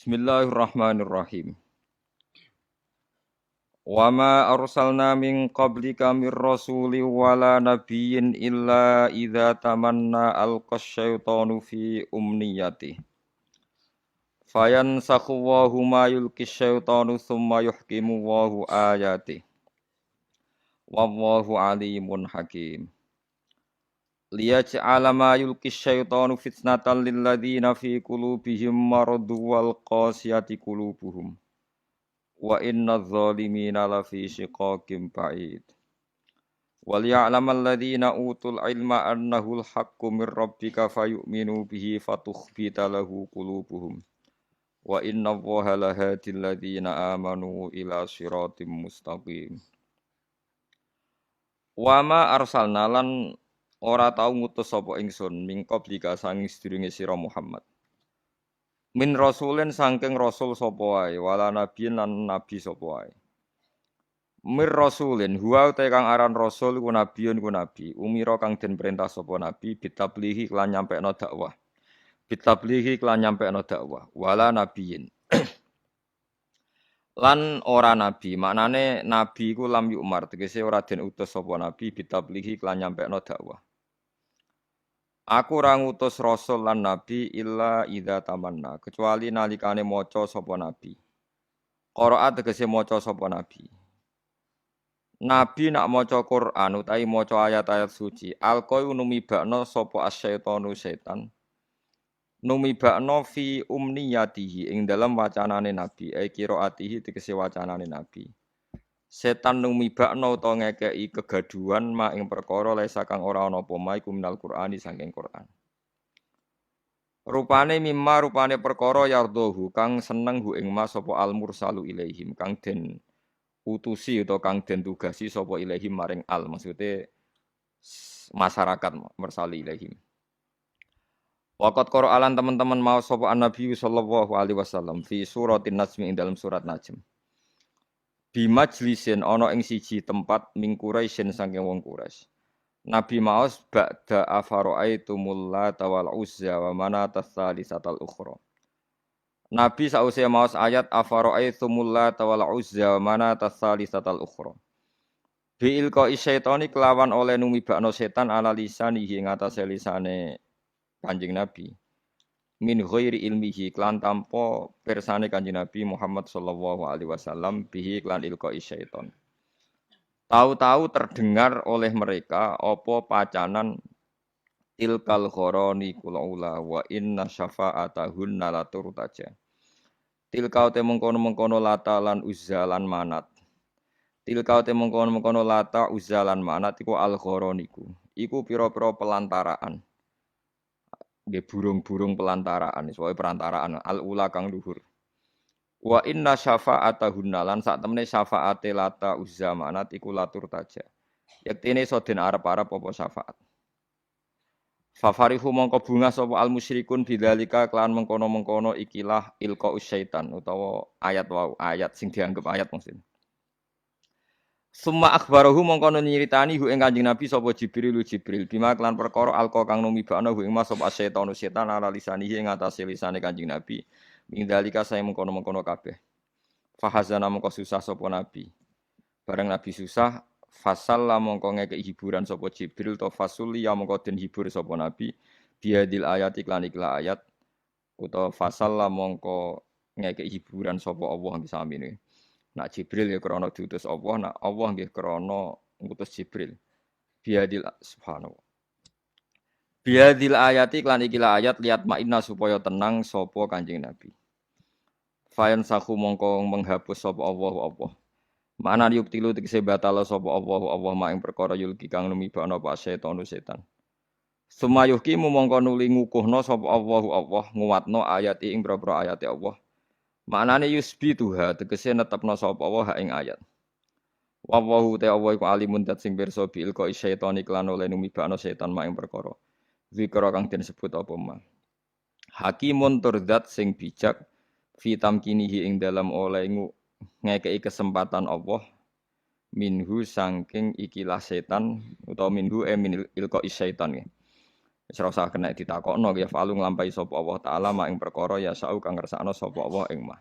Bismillahirrahmanirrahim. Wa ma arsalna min qablika mir rasulin wala nabiyyin illa idza tamanna alqasyaitanu fi umniyatihi. Fayansakhu Allahu ma yulqis syaitanu tsumma yuhkimu Allahu ayatihi. Wallahu alimun hakim. Liyaj'ala ma yulqis syaitanu fitnatan lil ladzina fi qulubihim maradun wal qasiyati qulubuhum. Wa inna adh-dhalimina lafi shiqaqin ba'id. Wal ya'lamal ladzina utul ilma annahu al-haqqu mir rabbika fayu'minu bihi fatukhbita lahu qulubuhum. Wa inna Allaha lahadil ladzina amanu ila siratim mustaqim. Wa ma arsalna lan ora tau ngutus sapa ingsun min qablika sanging sedurunge sira Muhammad. Min rasulin saking rasul sapa wae wala nabiyin lan nabi sapa wae. Mir rasulin huwa te kang aran rasul ku nabiyun ku nabi umira kang den perintah sapa nabi bitablihi lan nyampekno dakwah. Bitablihi lan nyampekno dakwah wala nabiyin. Lan ora nabi, maknane nabi iku lam yumar tegese ora den utus sapa nabi bitablihi lan nyampekno dakwah. Aku ora ngutus rasul lan nabi illa idza tamanna, kecuali nalikane maca sapa nabi. Qiraat tegese maca sapa nabi. Nabi nak maca Quran utawi maca ayat-ayat suci, alqoi numibakno sapa asyaitonu setan. Numibakno fi umniyatihi ing dalam wacanane nabi, qiraatihi tegese wacanane nabi. Setan numibakno utawa ngekeki kegaduhan mak ing perkara lesa kang ora ana apa ma iku minal Qur'ani saking Qur'an. Rupane perkara yardohu kang seneng hu ing ma sapa al mursalu ilaihim kang den utusi utawa kang den tugasi sapa ilaihim maring al maksude masyarakat mursali ilaihim. Waqat Qur'an teman-teman mau sapa Nabi sallallahu alaihi wasallam fi suratin Najm ing dalam surat Najm. Bi majlisin ana ing siji tempat ming Quraisyin saking wong Quraisy. Nabi maos ba'da afara'aitumul Lata wal Uzza wa manata tsalisatal ukhra. Nabi sause maos ayat afara'aitumul Lata wal Uzza wa manata tsalisatal ukhra. Bi ilqa syaitani kelawan oleh numibakno setan ala lisanihi ing atase lisane Kanjeng Nabi. Min ghairi ilmihi klan tanpa persane Kanjeng Nabi Muhammad sallallahu alaihi wasallam bihi klan ilqa syaiton. Tahu-tahu terdengar oleh mereka apa pacanan tilkal khoroni kulaula wa inna syafa'atahunna la turtaja. Tilkau te mengkono-mengkono lata lan uzza lan manat. Tilkau te mengkono-mengkono lata uzza lan manat iku al khoroniku. Iku pira-pira pelantaraan. Nggih burung-burung pelantaraan, soal perantaraan al-ula kang luhur. Wa inna syafa'atahunna lan sak temene syafaate lata uzza manat iku latur taja. Yektene iso den arep-arep apa syafaat. Fafarihu mongko bunga sapa al musyrikun bidzalika kelan mengkono-mengkono ikilah ilqa syaitan utawa ayat wau ayat sing dianggep ayat maksud. Summa akhbarahu mongko nyiritani hu ing Kanjeng Nabi sapa Jibril bima kelan perkara alqa kang numibakna hu ing mas sapa setan ala lisanihi ing atase lisane Kanjeng Nabi. Ing dalika saya mengkono-mengkono kabeh. Fahazana mongko susah sapa Nabi. Bareng Nabi susah, fasalla mongko ngekeki hiburan sapa Jibril to fasuli ya mongko den hibur sapa Nabi biadil ayat iklan ayat utawa fasalla mongko ngekeki hiburan sapa Allah disamine. Nak Jibril ya krana diutus Allah, nak Allah nggih krana ngutus Jibril. Biadil subhanallah. Biadil ayati iklan ayat liat ma'inna supaya tenang sapa Kanjeng Nabi. Fayan sahu mongko menghapus sapa Allah. Mana yuktilu tegese batal sapa Allah mak ing perkara yulki kang numibakna apa setan. Sumayuhki mongko nuli ngukuhna sapa Allah nguwatno ayat ing boro-boro ayate Allah. Maknane yusbituha tegese netepna sapa Allah ing ayat. Wallahu ta Allah iku alimun dat sing pirsa bil ko syaitan iklan oleh numibakna setan mak ing perkara. Zikra kang den sebut apa ma. Hakimun turdat sing bijak fi tamkinihi ing dalam oleh ngekei kesempatan Allah minhu sangking ikilah setan utawa minhu min ilqa syaitan ya. Wis ora usah kena ditakokno ya falu nglampahi sapa Allah taala mak ing perkara ya sau kang ngersakno sapa Allah ing mah.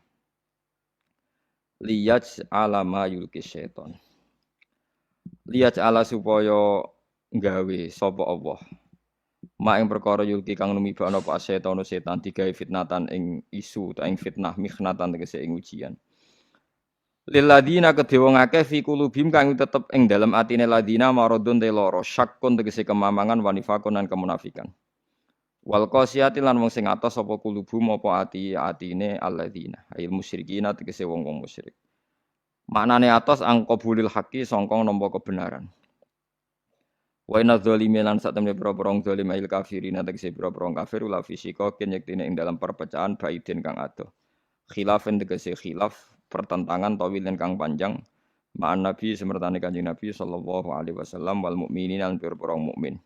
Liyaj alama yulki syaiton. Liyaj ala supaya nggawe sapa Allah. Mak ing perkara yulki kang numibakno apa setan digawe fitnatan ing isu ta ing fitnah mikhnatan tegese ing ujian. Lil ladina kedhe wong akeh fi kulubim kang tetep ing dalem atine ladina maradun te lara syakkun tegese kemamangan wanifakun lan kemunafikan. Wal qasiyati lan wong sing atos apa kulubum apa atine alladzina ayil musyrikina tegese wong-wong musyrik. Maknane atos angqabulil haqqi sangka nampa kebenaran. Wa inna dzalimin lan sak temne pira-pira zalim ayil kafirin tegese pira-pira kafir la fisika ken yektine ing dalam perpecahan baidin kang adoh. Khilafin tegese khilaf pertentangan tawilin kang panjang ma'an nabi semertane kanjeng nabi sallallahu alaihi wasallam wal mukminin lan pira-pira mukmin.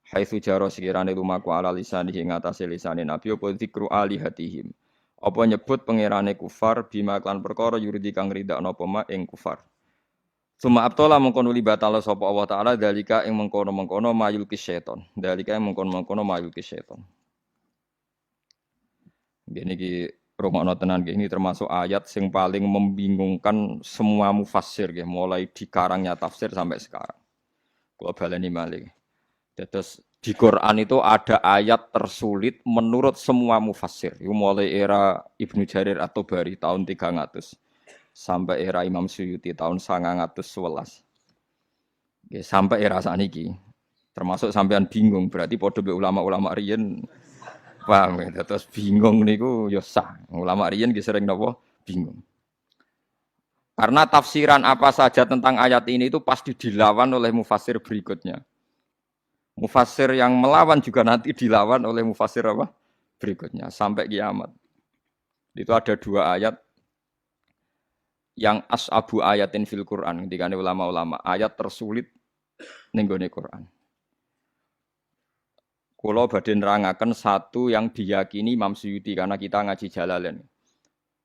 Haitsu jaro sekirane lumaku ala lisan ing atase lisane nabi apa zikru alihatihim. Apa nyebut pangerane kufar bima kan perkara yuridi kang ridakno apa ma ing kufar. Suma abtola mengkono libatala sapa Allah taala dalika ing mengkono-mengkono mayul kisyaiton. Dalika ing mengkono-mengkono mayul kisyaiton. Gini iki rungokno tenan ini termasuk ayat sing paling membingungkan semua mufassir nggih mulai dikarangnya tafsir sampai sekarang. Kula baleni malih. Terus di Quran itu ada ayat tersulit menurut semua mufassir. Itu mulai era Ibnu Jarir at-Tabari tahun 300 sampai era Imam Suyuti tahun 911. Oke, sampai era sakniki. Termasuk sampean bingung berarti padha be ulama-ulama riyen paham ya. Terus bingung niku ya sah. Ulama riyen ki sering napa bingung. Karena tafsiran apa saja tentang ayat ini itu pasti dilawan oleh mufassir berikutnya. Mufassir yang melawan juga nanti dilawan oleh mufassir apa? Berikutnya sampai kiamat. Itu ada 2 ayat yang as'abu ayatin fil Quran ketika ulama-ulama ayat tersulit ning gone Quran. Kula badhe nerangaken satu yang diyakini Imam Suyuti karena kita ngaji Jalalain.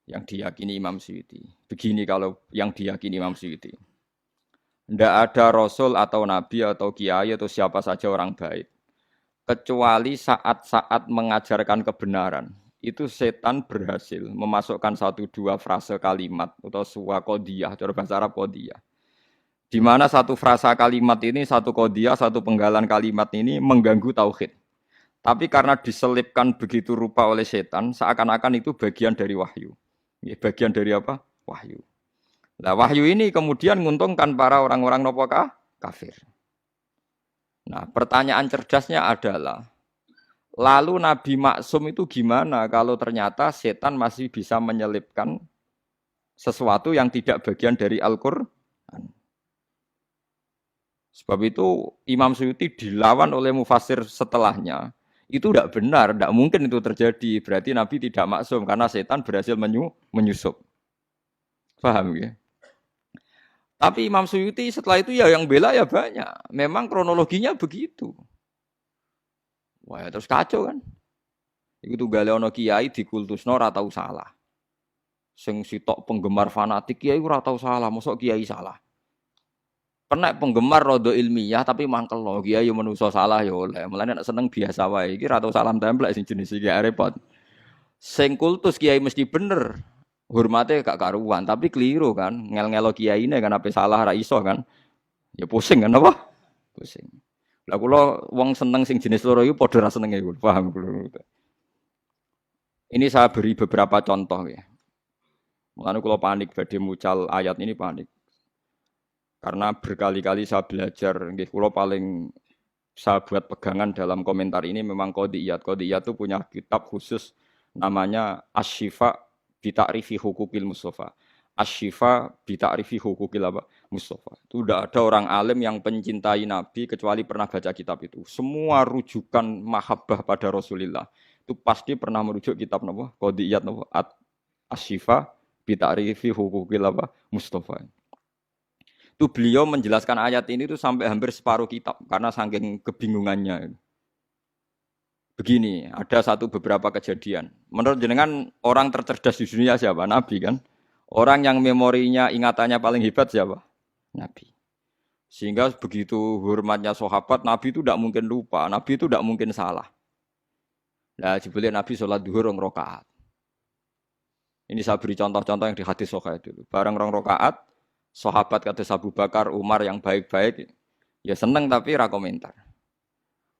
Yang diyakini Imam Suyuti. Begini kalau yang diyakini Imam Suyuti. Tidak ada rasul atau nabi atau kiai atau siapa saja orang baik kecuali saat-saat mengajarkan kebenaran itu setan berhasil memasukkan 1-2 frase kalimat atau suwa qodiyah cara bahasa Arab qodiyah di mana satu frasa kalimat ini satu qodiyah satu penggalan kalimat ini mengganggu tauhid tapi karena diselipkan begitu rupa oleh setan seakan-akan itu bagian dari wahyu bagian dari apa wahyu. Nah, wahyu ini kemudian menguntungkan para orang-orang nopokah kafir. Nah, pertanyaan cerdasnya adalah, lalu Nabi Maksum itu gimana kalau ternyata setan masih bisa menyelipkan sesuatu yang tidak bagian dari Al-Quran? Sebab itu Imam Suyuti dilawan oleh mufassir setelahnya. Itu tidak benar, tidak mungkin itu terjadi. Berarti Nabi tidak maksum karena setan berhasil menyusup. Paham ya? Tapi Imam Suyuti setelah itu ya yang bela ya banyak. Memang kronologinya begitu. Wah, terus kacau kan? Iku tunggale ana kiai dikultusno ora tau salah. Sing sitok penggemar fanatik kiai ora tau salah, mosok kiai salah. Kena penggemar rada ilmiah tapi mangkel lo kiai yo menungso salah yo oleh. Mulane nek seneng biasa wae. Iki ora tau salam templek sing jenis iki repot. Sing kultus kiai mesti bener. Hormatnya gak karuan, tapi keliru kan, ngel-ngelo kiai ini kan apa salah ra iso kan, ya pusing kan apa? Pusing. Lah kula wong seneng sing jenis loro iku padha ra senenge kula, paham kula. Ini saya beri beberapa contoh ya. Mulane kula panik badhe mucal ayat ini panik. Karena berkali-kali saya belajar, nggih kula paling saya buat pegangan dalam komentar ini memang Qodiyat. Qodiyat itu punya kitab khusus namanya Asy-Syifa bita'rifi hukukil Mustafa. Asy-Syifa bita'rifi hukukil apa? Mustafa. Itu tidak ada orang alim yang pencintai Nabi kecuali pernah baca kitab itu. Semua rujukan mahabbah pada Rasulullah itu pasti pernah merujuk kitab napa? Qodiyat napa? Asy-Syifa bita'rifi hukukil apa? Mustafa. Itu beliau menjelaskan ayat ini itu sampai hampir separuh kitab karena saking kebingungannya. Begini, ada beberapa kejadian. Menurut jenengan orang tercerdas di dunia siapa? Nabi kan? Orang yang memorinya, ingatannya paling hebat siapa? Nabi. Sehingga begitu hormatnya sahabat, Nabi itu tidak mungkin lupa, Nabi itu tidak mungkin salah. Nah, jebule Nabi sholat duhur 2 rakaat. Ini saya beri contoh-contoh yang di hadis Sahih dulu. Bareng 2 rakaat, sahabat kata Abu Bakar, Umar yang baik-baik, ya seneng tapi ra komentar.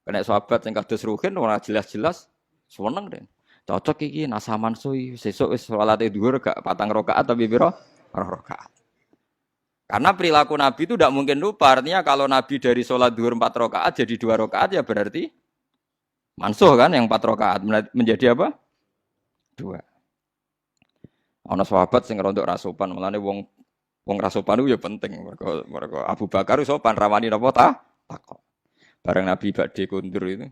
Kena sahabat yang kados ruhin ora jelas-jelas seneng deh. Cocok iki nasaman suwi sesuk wis salate dhuwur gak 4 rakaat tapi pira? 2 rakaat. Karena perilaku Nabi itu tidak mungkin lupa. Artinya kalau Nabi dari sholat duhur 4 rakaat jadi 2 rakaat ya berarti mansuh kan yang 4 rakaat menjadi apa? 2. Ana sahabat sing rondok ra sopan, mulane wong ra sopan itu ya penting. Mergo Abu Bakar sopan rawani napa ta? Takok. Bareng Nabi badhe kundur itu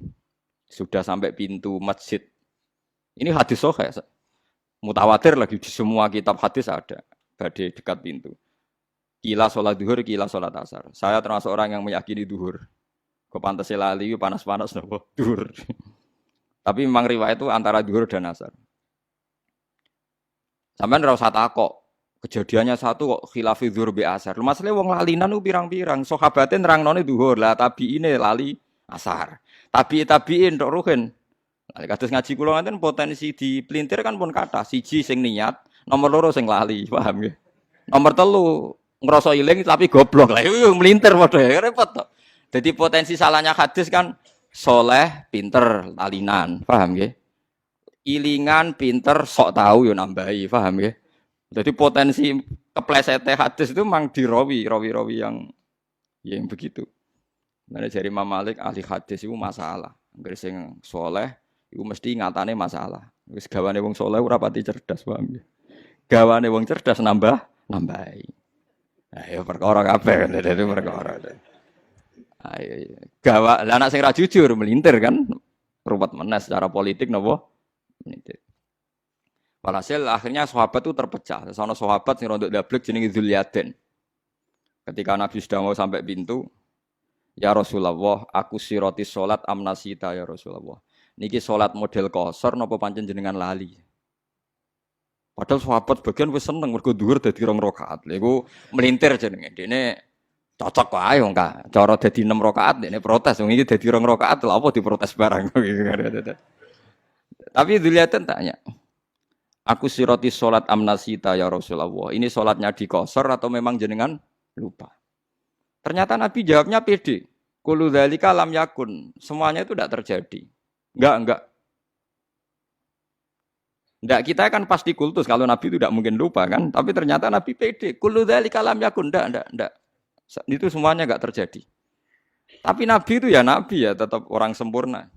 sudah sampai pintu masjid. Ini hadis sahih. Mutawatir lagi di semua kitab hadis ada. Badhe dekat pintu. Kila sholat duhur, kila sholat asar. Saya termasuk orang yang meyakini duhur. Kok pantas lali, panas-panas nopo duhur. Tapi memang riwayat itu antara duhur dan asar. Sampeyan ora usah takok. Kejadiannya satu kok khilafi duhur be asar. Masalahnya wong lalinan ku pirang-pirang. Sahabate nerangnone duhur, lah tabiine lali asar. Tabiin tok ruhin. Lah kados ngaji kula ngaten potensi dipelintir kan pun kathah. Siji sing niat, nomor loro sing lali, paham nggih? Nomor 3 ngerasa iling tapi goblok lah. Itu melintir padha ya repot to. Jadi potensi salahnya hadis kan soleh, pinter, lalinan, paham nggih? Ilingan, pinter, sok tahu yo nambahi, paham nggih? Jadi potensi keplesete hadis itu memang dirawi yang begitu. Nah, dari Imam Malik ahli hadis itu masalah. Angger sing soleh iku mesti ngatane masalah. Wis gawane wong soleh ora pati cerdas, paham nggih? Gawane wong cerdas nambahi. Ayo perkara kabeh dadi perkara. Ayo gawa lah anak sing ra jujur melintir kan ruwet meneh secara politik napa melintir. Walhasil akhirnya sahabat itu terpecah. Sono sahabat sing rondok dablek jenenge Dzulyaden. Ketika Nabi sudah mau sampai pintu, ya Rasulullah, aku siroti salat amnasita ya Rasulullah. Niki salat model kosor napa pancen jenengan lali? Padahal sahabat bagian wis seneng mergo dhuwur dadi 2 rakaat. Lha iku melintir jenenge. Dene cocok wae wong ka. Cara dadi 6 rakaat dene protes. Wong iki dadi 2 rakaat lha apa diprotes barang. Tapi Dzulyaden tanya, aku siroti salat amnasita ya Rasulullah. Ini salatnya dikosor atau memang jenengan lupa? Ternyata Nabi jawabnya pede. Kullu dzalika lam yakun. Semuanya itu tidak terjadi. Enggak. Enggak, kita kan pasti kultus kalau Nabi itu tidak mungkin lupa kan. Tapi ternyata Nabi pede. Kullu dzalika lam yakun. Enggak. Itu semuanya enggak terjadi. Tapi Nabi itu ya Nabi ya, tetap orang sempurna.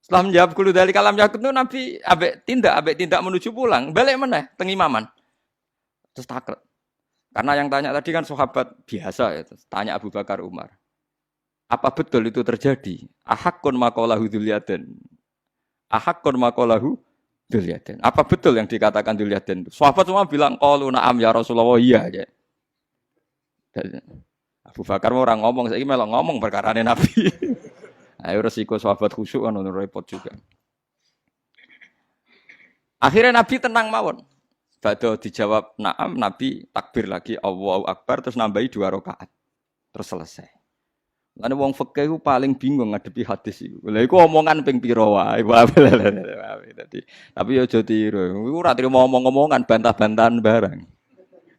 Setelah menjawab kullu dzalika lam yakun itu Nabi ambek tindak menuju pulang. Balik meneh teng imaman. Terus takret. Karena yang tanya tadi kan sahabat biasa ya. Tanya Abu Bakar Umar. Apa betul itu terjadi? Ahakun maqalahu Dzulyaden. Ahakun maqalahu Dzulyaden. Apa betul yang dikatakan Dzulyaden itu? Sahabat semua bilang qalu na'am ya Rasulullah, iya aja. Abu Bakar orang ngomong, saiki melok ngomong perkarane Nabi. Ayo resiko sahabat khusyuk kan repot juga. Akhirnya Nabi tenang mawon. Badhe dijawab na'am, Nabi takbir lagi Allahu Akbar terus nambahi 2 rakaat. Terus selesai. Lan wong fikih ku paling bingung ngadepi hadis iku. Lha iku omongan ping pira wae. Tapi aja tiru. Iku ora trimo omong-omongan, bantah-bantahan barang.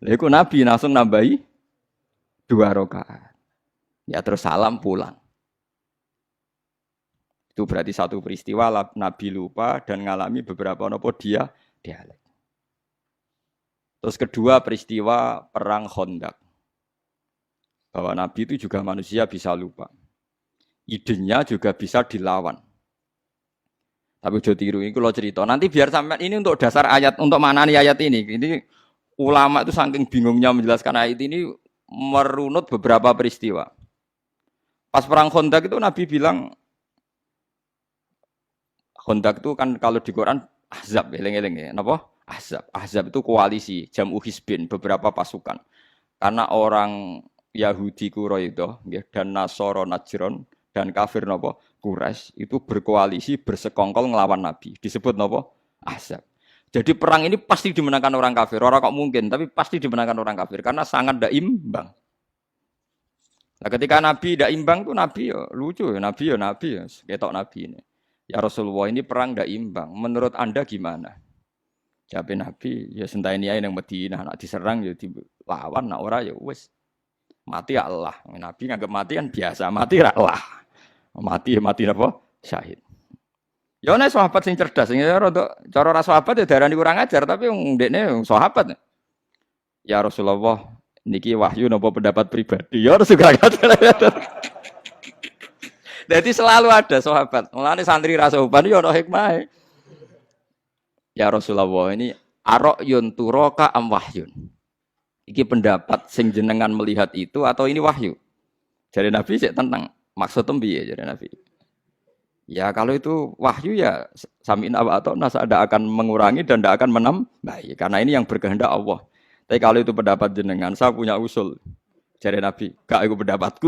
Lha iku Nabi langsung nambahi 2 rakaat. Ya terus salam pulang. Itu berarti satu peristiwa Nabi lupa dan ngalami beberapa nopo dialek. Terus kedua peristiwa perang Khandaq. Bahwa Nabi itu juga manusia bisa lupa. Idenya juga bisa dilawan. Tapi udah tiru ini kalau cerita. Nanti biar sampai ini untuk dasar ayat, untuk maknani ayat ini. Ini ulama itu saking bingungnya menjelaskan ayat ini merunut beberapa peristiwa. Pas perang Khandaq itu Nabi bilang, Khandaq itu kan kalau di Quran Ahzab, eling-eling ya. Napa? Ahzab itu koalisi, jam'u hizbin, beberapa pasukan. Karena orang Yahudi Quraidah dan Nasoro Najron dan kafir napa Quraisy itu berkoalisi bersekongkol ngelawan Nabi. Disebut napa? Ahzab. Jadi perang ini pasti dimenangkan orang kafir. Orang kok mungkin, tapi pasti dimenangkan orang kafir karena sangat tidak imbang. Nah, ketika Nabi tidak imbang tuh Nabi ya lucu ya Nabi ya ketok Nabi ini. Ya Rasulullah ini perang tidak imbang. Menurut Anda gimana? Jawab Nabi, ya senteni ae nang Madinah, nak diserang ya dilawan, nak ora ya wis. Mati ya Allah. Nabi nganggep mati kan biasa, mati ra Allah. Mati ya mati apa? Syahid. Ya ana sahabat sing cerdas, sing rada cara ra sahabat ya darani kurang ajar, tapi wong ndekne sahabat. Ya Rasulullah, niki wahyu napa pendapat pribadi? Ya harus juga kata. Jadi selalu ada sahabat. Mulane santri ra sopan ya ana hikmah. Ya Rasulullah ini ara'yun turaka am wahyun. Iki pendapat sing jenengan melihat itu atau ini wahyu? Jadi Nabi sik tentang maksud piye jadi Nabi. Ya kalau itu wahyu ya sami'in atau nasa ada akan mengurangi dan tidak akan menambah. Karena ini yang berkehendak Allah. Tapi kalau itu pendapat jenengan, saya punya usul. Jadi Nabi, gak itu pendapatku.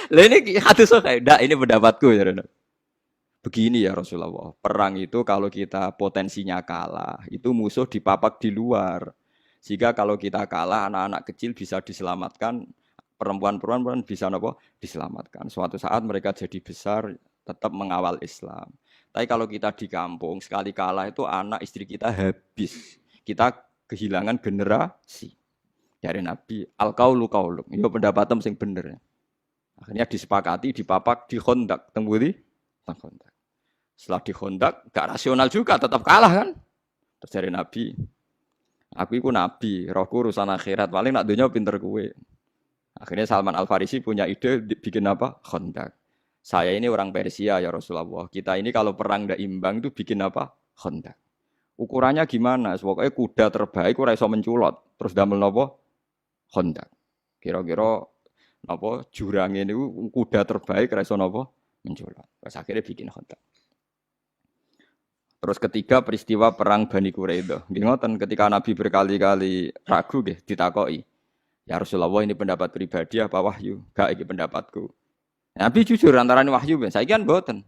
Lah ini hadis kayak, "Ndak, ini pendapatku." Jadi Nabi. Begini ya Rasulullah, perang itu kalau kita potensinya kalah, itu musuh dipapak di luar. Sehingga kalau kita kalah, anak-anak kecil bisa diselamatkan, perempuan-perempuan bisa diselamatkan. Suatu saat mereka jadi besar, tetap mengawal Islam. Tapi kalau kita di kampung, sekali kalah itu anak istri kita habis. Kita kehilangan generasi. Dari Nabi, al-qaulu qauluk. Yo pendapatem sing bener. Akhirnya disepakati, dipapak, di Khandaq. Tembudi? Khandaq. Setelah di Khandaq, gak rasional juga, tetap kalah kan? Terus dari Nabi, aku itu Nabi, rohku urusan akhirat, paling nak dunia pinter kue. Akhirnya Salman Al-Farisi punya ide bikin apa? Khandaq. Saya ini orang Persia ya Rasulullah. Kita ini kalau perang ndak imbang itu bikin apa? Khandaq. Ukurannya gimana? Pokoknya kuda terbaik ora iso menculot. Terus damel napa? Khandaq. Kira-kira napa jurang ini kuda terbaik ora iso napa? Menculot. Terus akhirnya bikin Khandaq. Terus ketiga peristiwa perang Bani Quraidah. Nggih ngoten ketika Nabi berkali-kali ragu nggih ditakoki. Ya Rasulullah ini pendapat pribadi apa wahyu? Gak iki pendapatku. Nabi jujur antarane wahyu ben. Saiki kan mboten.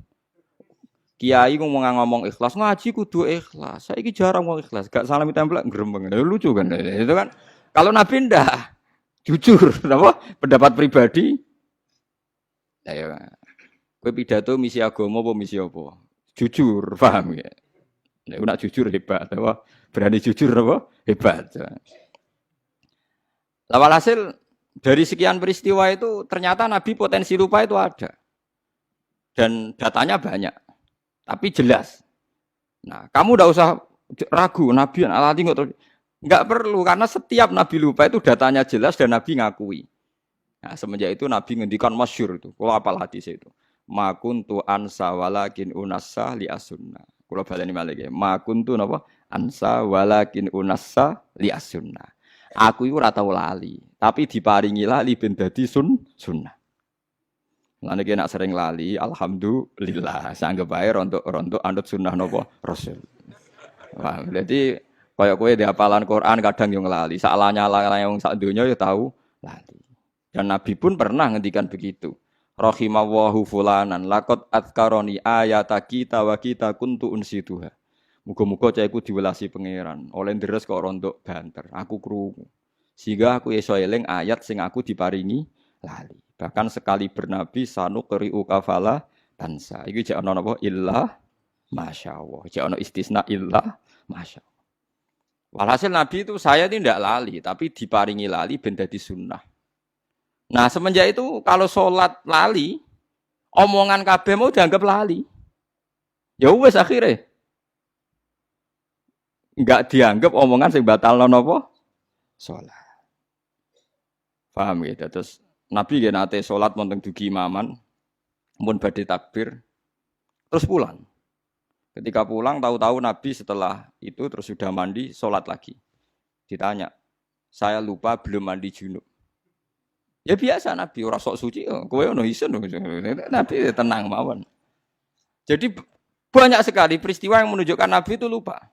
Kiai ngomong ikhlas, ngaji kudu ikhlas. Saiki jarang ngomong ikhlas, gak salami templek gremeng. Lucu kan? Itu kan kalau Nabi ndak jujur, apa? Pendapat pribadi. Ya, kowe pidato misi agama apa misi apa? Jujur, paham ya? Nek nak jujur hebat, apa? Berani jujur apa? Hebat. Walhasil dari sekian peristiwa itu ternyata Nabi potensi lupa itu ada. Dan datanya banyak. Tapi jelas. Nah, kamu enggak usah ragu Nabi alati enggak perlu karena setiap Nabi lupa itu datanya jelas dan Nabi ngakui. Nah, semenjak itu Nabi ngendikan masyhur itu. Kalau apal hadis itu. Ma kuntu ansa walakin unassa li as-sunnah. Kula baleni malih. Ma kuntu napa? Ansa walakin unassa li as-sunnah. Aku iku ora tau lali, tapi diparingi lali ben dadi sunnah. Lan iki nek sering lali, alhamdulillah, sanggep bae rontok anut sunnah napa Rasul. Wah, berarti kaya kowe di hafalan Quran kadang yo nglali, sak lanyala wong sak donya yo tahu lali. Dan Nabi pun pernah ngendikan begitu. Rahimallahu fulanan laqad adzkaroni ayata kita wa kita kuntu unsituha. Muga-muga cahku diwelasi pangeran. Oleh deres kok rontok banter. Aku krungu. Sehingga aku iso eling ayat sing aku diparingi lali. Bahkan sekali bernabi sanu qri'u kafala tansa. Iki jek ana napa illah masyaallah. Jek ana istisna illah masyaallah. Walhasil Nabi itu saya tidak lali, tapi diparingi lali ben dadi sunnah. Nah, semenjak itu kalau sholat lali, omongan kabeh mau dianggap lali. Ya wis akhirnya enggak dianggap omongan sing batalno napa? Salat. Paham gitu. Terus Nabi nggih nate salat wonten dugi imaman, mun badhe takbir, terus pulang. Ketika pulang tahu-tahu Nabi setelah itu terus sudah mandi, salat lagi. Ditanya, "Saya lupa belum mandi junub." Ya biasa Nabi ora sok suci, kowe ono isin. Nabi tenang mawon. Jadi banyak sekali peristiwa yang menunjukkan Nabi itu lupa.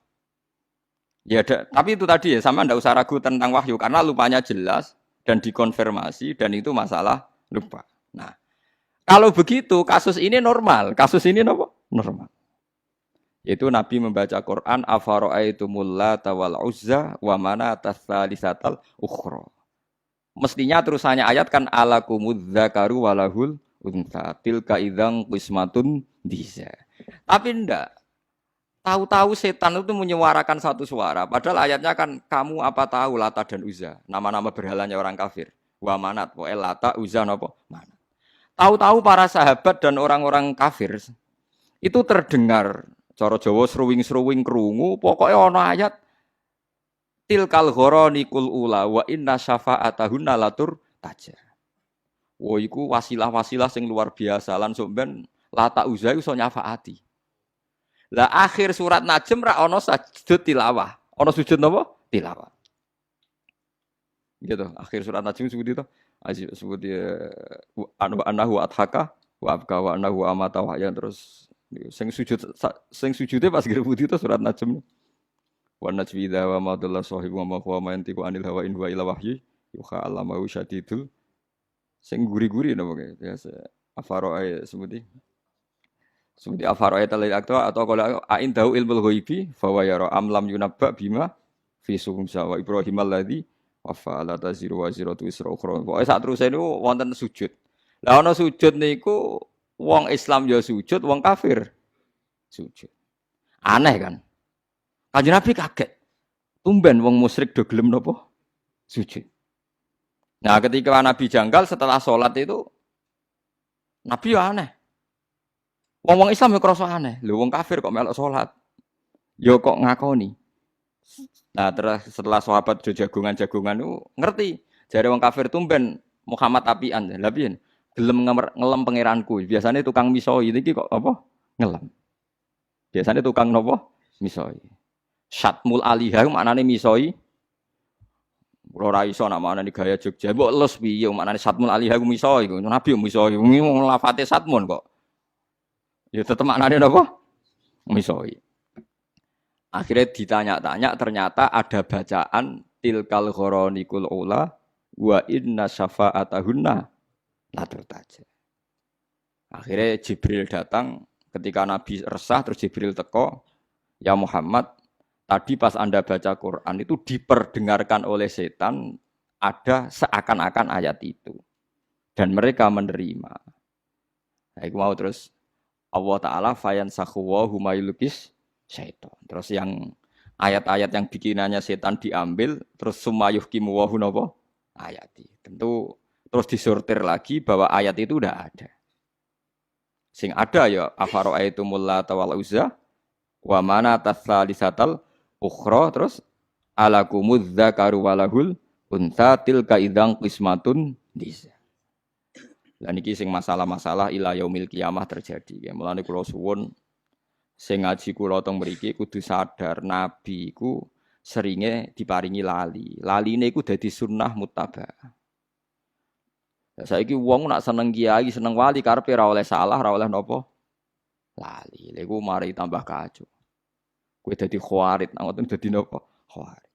Ya ada, tapi itu tadi ya sama ndak usah ragu tentang wahyu karena lupanya jelas dan dikonfirmasi dan itu masalah lupa. Nah, kalau begitu kasus ini normal, kasus ini apa? Normal. Yaitu Nabi membaca Quran afara'aitumul lata wal uzza wa manata tsalisatal ukhra. mestinya terusannya ayat kan alakumudz dzakaru walahul untha tilka idzan qismatun diza. Tapi ndak. Tahu-tahu setan itu menyuarakan satu suara. Padahal ayatnya kan kamu apa tahu Lata dan Uzza. Nama-nama berhalanya orang kafir. Wa manat. Wa Lata, Uzza, apa? Manat. Tahu-tahu para sahabat dan orang-orang kafir itu terdengar. Cara Jawa seruwing-seruwing krungu. Pokoknya ada ayat. Tilkal ghoroni kul ula wa inna syafa'atahunna latur taja. Wah iku wasilah-wasilah sing luar biasa. Langsung ben Lata Uzza iso nyafaati. Lah akhir surat Najm ra ono sujud tilawah. Ono sujud napa? Tilawah. Gitu. Akhir surat Najm sebut itu. Sebut anahu adhaka wa abka wa anahu amata wa ya terus sing sujude pas grebut itu surat Najm. Wa najwi idza wa ma dalla sahibu wa ma huwa yantiqu anil hawa in huwa illa wahyi yuha allamahu syadidul sing guri-guri napa ya afaro sebuti seperti afaro'at atau kalau aindahu ilmul ghaibi fa wa yara am lam yunabba bima fi sumsa wa ibrahim alladzi wafa la taziru wa ziratu isra ukhra. Pokoke sak teruse niku wonten sujud. Lah ana sujud niku wong Islam ya sujud, wong kafir sujud. Aneh kan? Kanjeng Nabi kaget. Tumben wong musyrik do gelem napa? Sujud. Nah, ketika Nabi janggal setelah sholat itu Nabi ya aneh. Wong Islam ya krasa aneh. Lho wong kafir kok melok salat. Ya kok ngakoni. Nah, terus setelah sahabat do jagungan-jagungan itu ngerti. Jare wong kafir tumben Muhammad apian. Lah piye? Gelem ngelem pangeranku. Biasanya tukang misoi iki kok apa? Ngelem. Biasanya tukang napa? Misoi. Syatmul alihah maknane misoi. Ora iso nak maknane gaya Jogja. Mbok les piye maknane syatmul alihah ku misoi. Nabi misoi. Wong lafate syatmun kok. Ya tetep maknane napa? Misoi. Akhirnya ditanya-tanya ternyata ada bacaan tilkal ghoronikul ula wa inna syafa'atahunna la turtaja. Akhirnya Jibril datang ketika Nabi resah terus Jibril teko, "Ya Muhammad, tadi pas Anda baca Quran itu diperdengarkan oleh setan ada seakan-akan ayat itu dan mereka menerima." Nah, itu mau terus Allah Ta'ala fayan sakhuwa humailukis syaitan. Terus yang ayat-ayat yang bikinannya setan diambil, terus sumayuh kimuwahu napa? Ayati. Tentu terus disortir lagi bahwa ayat itu udah ada. Sing ada ya afaro'aitumul lata wal uzza wa mana tatsalisatal ukhra terus alakumudz dzakaru walahul untha tilka idzan qismatun diza. Lah niki sing masalah-masalah ila yaumil kiamah terjadi. Ya mulane kula suwun sing ngaji kula teng mriki kudu sadar nabi iku seringe diparingi lali. Laline iku dadi sunnah muttabaah. Saiki wong nak seneng kiai, seneng wali karepe ora oleh salah, ora oleh napa? Lali. Lha iku mari tambah kacau. Kowe dadi khawarit, ngoten dadi napa? Khawarit.